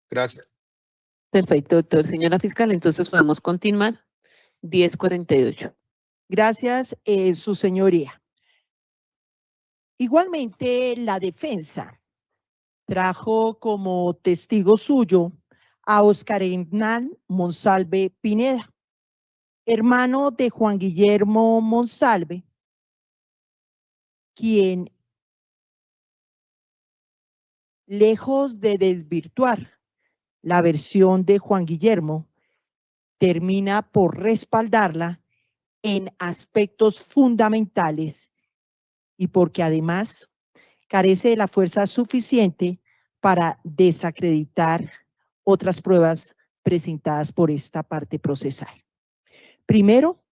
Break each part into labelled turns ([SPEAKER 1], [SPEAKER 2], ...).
[SPEAKER 1] Gracias.
[SPEAKER 2] Perfecto, doctor. Señora fiscal, entonces podemos continuar. 10:48.
[SPEAKER 3] Gracias, su señoría. Igualmente, la defensa trajo como testigo suyo a Óscar Hernán Monsalve Pineda, hermano de Juan Guillermo Monsalve, quien, lejos de desvirtuar la versión de Juan Guillermo, termina por respaldarla en aspectos fundamentales y porque además carece de la fuerza suficiente para desacreditar otras pruebas presentadas por esta parte procesal. Primero,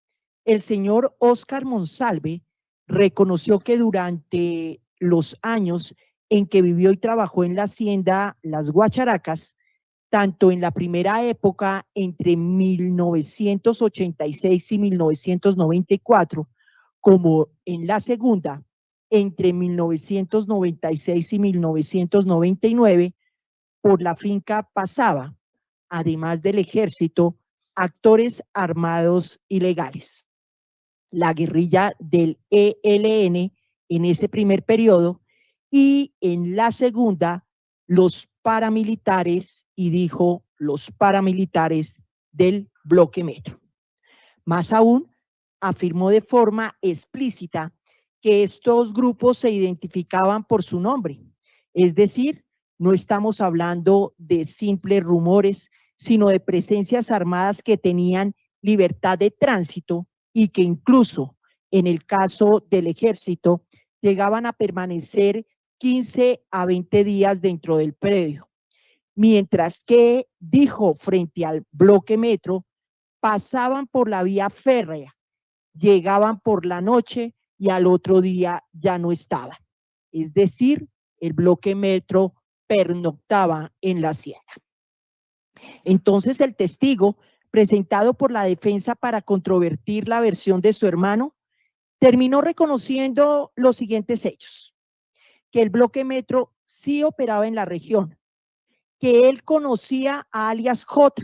[SPEAKER 3] el señor Óscar Monsalve reconoció que durante los años en que vivió y trabajó en la hacienda Las Guacharacas, tanto en la primera época, entre 1986 y 1994, como en la segunda, entre 1996 y 1999, por la finca pasaba, además del ejército, actores armados ilegales. La guerrilla del ELN en ese primer periodo y en la segunda, los paramilitares, y dijo los paramilitares del bloque Metro. Más aún, afirmó de forma explícita que estos grupos se identificaban por su nombre, es decir, no estamos hablando de simples rumores, sino de presencias armadas que tenían libertad de tránsito y que incluso en el caso del ejército llegaban a permanecer 15 a 20 días dentro del predio, mientras que, dijo frente al bloque Metro, pasaban por la vía férrea, llegaban por la noche y al otro día ya no estaban. Es decir, el bloque Metro pernoctaba en la hacienda. Entonces el testigo, presentado por la defensa para controvertir la versión de su hermano, terminó reconociendo los siguientes hechos: que el bloque Metro sí operaba en la región, que él conocía a alias J,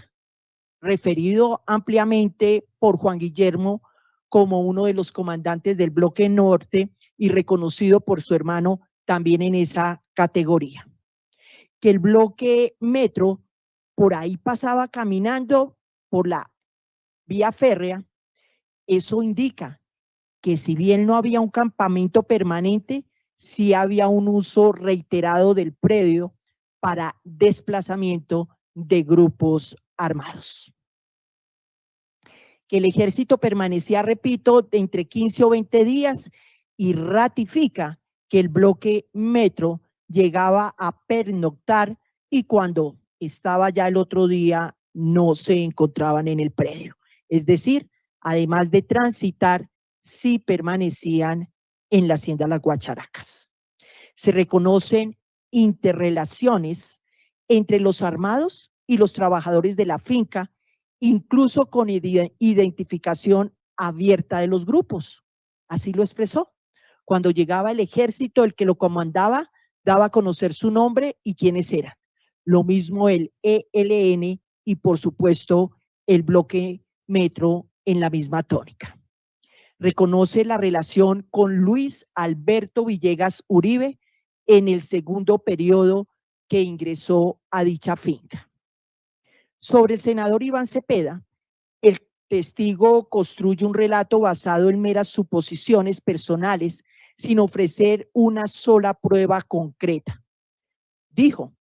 [SPEAKER 3] referido ampliamente por Juan Guillermo como uno de los comandantes del bloque norte y reconocido por su hermano también en esa categoría. Que el bloque Metro por ahí pasaba caminando por la vía férrea, eso indica que si bien no había un campamento permanente, sí había un uso reiterado del predio para desplazamiento de grupos armados. Que el ejército permanecía, repito, de entre 15 o 20 días y ratifica que el bloque Metro llegaba a pernoctar y cuando estaba ya el otro día no se encontraban en el predio. Es decir, además de transitar, sí permanecían en la hacienda Las Guacharacas. Se reconocen interrelaciones entre los armados y los trabajadores de la finca, incluso con identificación abierta de los grupos. Así lo expresó. Cuando llegaba el ejército, el que lo comandaba daba a conocer su nombre y quiénes eran. Lo mismo el ELN y, por supuesto, el bloque Metro en la misma tónica. Reconoce la relación con Luis Alberto Villegas Uribe en el segundo periodo que ingresó a dicha finca. Sobre el senador Iván Cepeda, el testigo construye un relato basado en meras suposiciones personales sin ofrecer una sola prueba concreta. Dijo,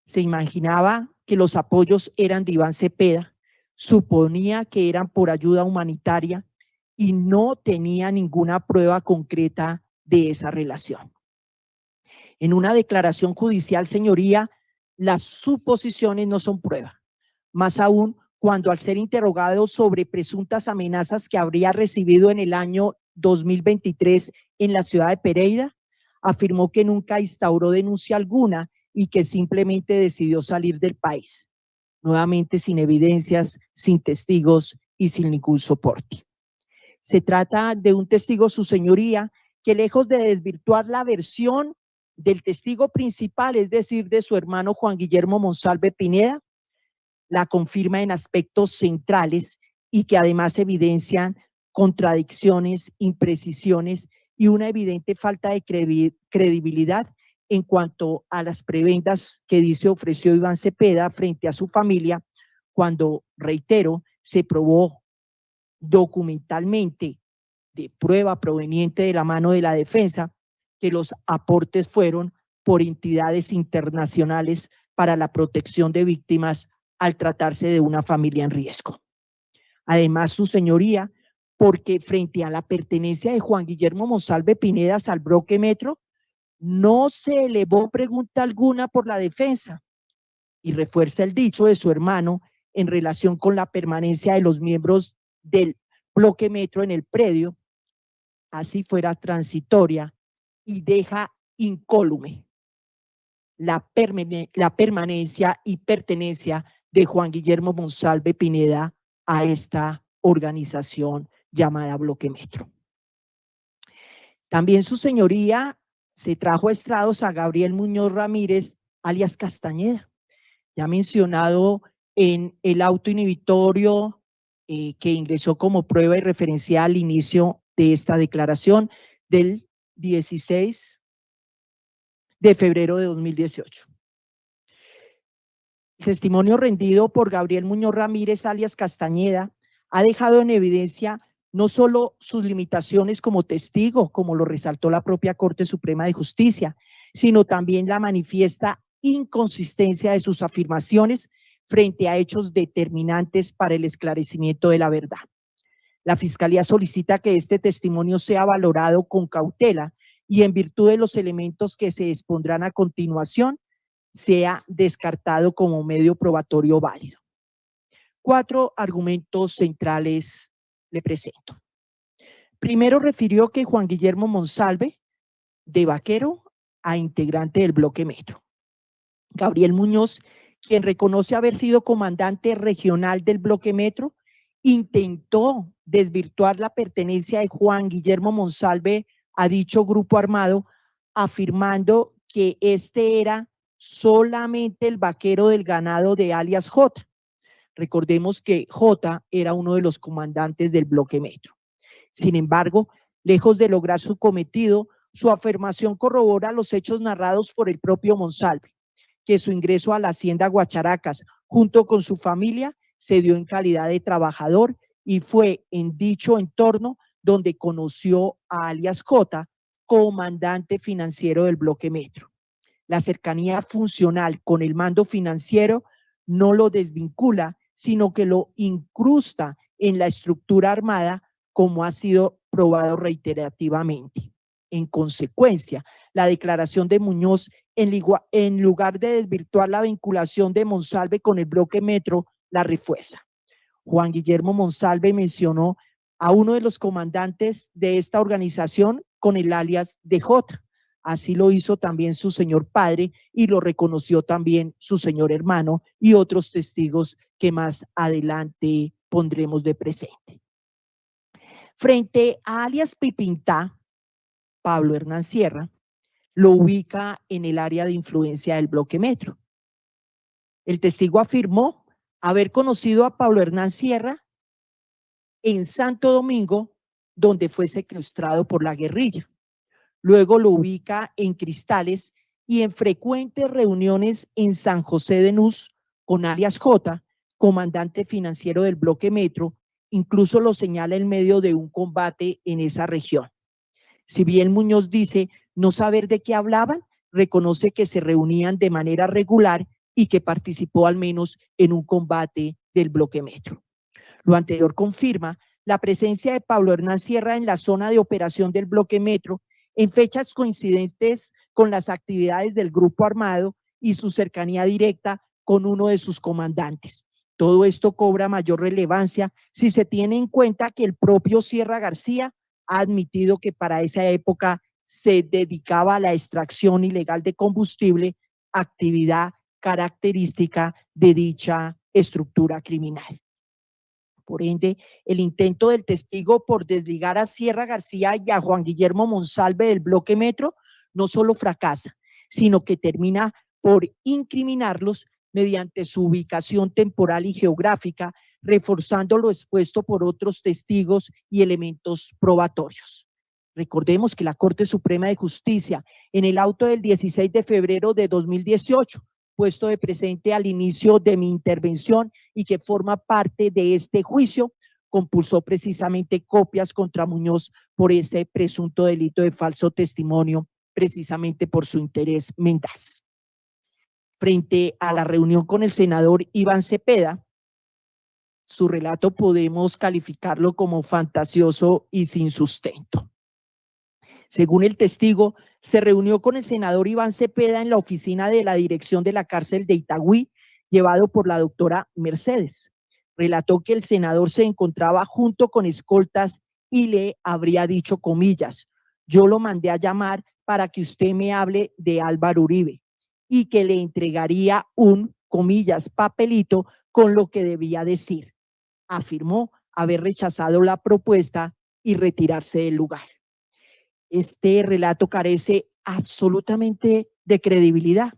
[SPEAKER 3] se imaginaba que los apoyos eran de Iván Cepeda, suponía que eran por ayuda humanitaria y no tenía ninguna prueba concreta de esa relación. En una declaración judicial, señoría, las suposiciones no son prueba, más aún cuando al ser interrogado sobre presuntas amenazas que habría recibido en el año 2023 en la ciudad de Pereira, afirmó que nunca instauró denuncia alguna y que simplemente decidió salir del país, nuevamente sin evidencias, sin testigos y sin ningún soporte. Se trata de un testigo, su señoría, que lejos de desvirtuar la versión del testigo principal, es decir, de su hermano Juan Guillermo Monsalve Pineda, la confirma en aspectos centrales y que además evidencian contradicciones, imprecisiones y una evidente falta de credibilidad en cuanto a las prebendas que dice ofreció Iván Cepeda frente a su familia, cuando, reitero, se probó documentalmente de prueba proveniente de la mano de la defensa que los aportes fueron por entidades internacionales para la protección de víctimas al tratarse de una familia en riesgo. Además, su señoría, porque frente a la pertenencia de Juan Guillermo Monsalve Pineda al bloque Metro, no se elevó pregunta alguna por la defensa, y refuerza el dicho de su hermano en relación con la permanencia de los miembros del bloque Metro en el predio, así fuera transitoria, y deja incólume la permanencia y pertenencia de Juan Guillermo Monsalve Pineda a esta organización llamada Bloque Metro. También su señoría se trajo a estrados a Gabriel Muñoz Ramírez, alias Castañeda, ya mencionado en el auto inhibitorio que ingresó como prueba y referencial al inicio de esta declaración del 16 de febrero de 2018. El testimonio rendido por Gabriel Muñoz Ramírez, alias Castañeda, ha dejado en evidencia no solo sus limitaciones como testigo, como lo resaltó la propia Corte Suprema de Justicia, sino también la manifiesta inconsistencia de sus afirmaciones frente a hechos determinantes para el esclarecimiento de la verdad. La Fiscalía solicita que este testimonio sea valorado con cautela y en virtud de los elementos que se expondrán a continuación, sea descartado como medio probatorio válido. 4 argumentos centrales le presento. Primero, refirió que Juan Guillermo Monsalve, de vaquero a integrante del bloque Metro. Gabriel Muñoz, quien reconoce haber sido comandante regional del bloque Metro, intentó desvirtuar la pertenencia de Juan Guillermo Monsalve a dicho grupo armado, afirmando que este era solamente el vaquero del ganado de alias J. Recordemos que J era uno de los comandantes del bloque Metro. Sin embargo, lejos de lograr su cometido, su afirmación corrobora los hechos narrados por el propio Monsalve, que su ingreso a la hacienda Guacharacas junto con su familia se dio en calidad de trabajador y fue en dicho entorno donde conoció a alias J, comandante financiero del bloque Metro. La cercanía funcional con el mando financiero no lo desvincula, sino que lo incrusta en la estructura armada, como ha sido probado reiterativamente. En consecuencia, la declaración de Muñoz, en lugar de desvirtuar la vinculación de Monsalve con el bloque Metro, la refuerza. Juan Guillermo Monsalve mencionó a uno de los comandantes de esta organización con el alias de J. Así lo hizo también su señor padre y lo reconoció también su señor hermano y otros testigos que más adelante pondremos de presente. Frente a alias Pipintá, Pablo Hernán Sierra lo ubica en el área de influencia del bloque Metro. El testigo afirmó haber conocido a Pablo Hernán Sierra en Santo Domingo, donde fue secuestrado por la guerrilla. Luego lo ubica en Cristales y en frecuentes reuniones en San José de Nuz con alias J, comandante financiero del bloque Metro, incluso lo señala en medio de un combate en esa región. Si bien Muñoz dice no saber de qué hablaban, reconoce que se reunían de manera regular y que participó al menos en un combate del bloque Metro. Lo anterior confirma la presencia de Pablo Hernán Sierra en la zona de operación del bloque Metro en fechas coincidentes con las actividades del grupo armado y su cercanía directa con uno de sus comandantes. Todo esto cobra mayor relevancia si se tiene en cuenta que el propio Sierra García ha admitido que para esa época se dedicaba a la extracción ilegal de combustible, actividad característica de dicha estructura criminal. Por ende, el intento del testigo por desligar a Sierra García y a Juan Guillermo Monsalve del bloque Metro no solo fracasa, sino que termina por incriminarlos mediante su ubicación temporal y geográfica, reforzando lo expuesto por otros testigos y elementos probatorios. Recordemos que la Corte Suprema de Justicia, en el auto del 16 de febrero de 2018, puesto de presente al inicio de mi intervención y que forma parte de este juicio, compulsó precisamente copias contra Muñoz por ese presunto delito de falso testimonio, precisamente por su interés mendaz. Frente a la reunión con el senador Iván Cepeda, su relato podemos calificarlo como fantasioso y sin sustento. Según el testigo, se reunió con el senador Iván Cepeda en la oficina de la dirección de la cárcel de Itagüí, llevado por la doctora Mercedes. Relató que el senador se encontraba junto con escoltas y le habría dicho, comillas, yo lo mandé a llamar para que usted me hable de Álvaro Uribe, y que le entregaría un, comillas, papelito con lo que debía decir. Afirmó haber rechazado la propuesta y retirarse del lugar. Este relato carece absolutamente de credibilidad.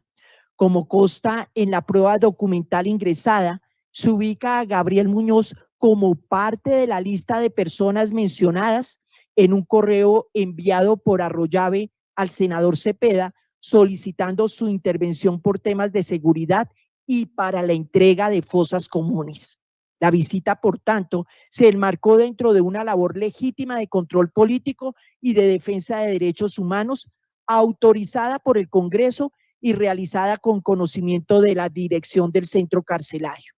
[SPEAKER 3] Como consta en la prueba documental ingresada, se ubica a Gabriel Muñoz como parte de la lista de personas mencionadas en un correo enviado por Arroyave al senador Cepeda, solicitando su intervención por temas de seguridad y para la entrega de fosas comunes. La visita, por tanto, se enmarcó dentro de una labor legítima de control político y de defensa de derechos humanos, autorizada por el Congreso y realizada con conocimiento de la dirección del centro carcelario.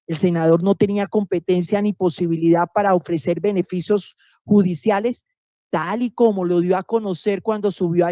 [SPEAKER 3] El senador no tenía competencia ni posibilidad para ofrecer beneficios judiciales, tal y como lo dio a conocer cuando subió a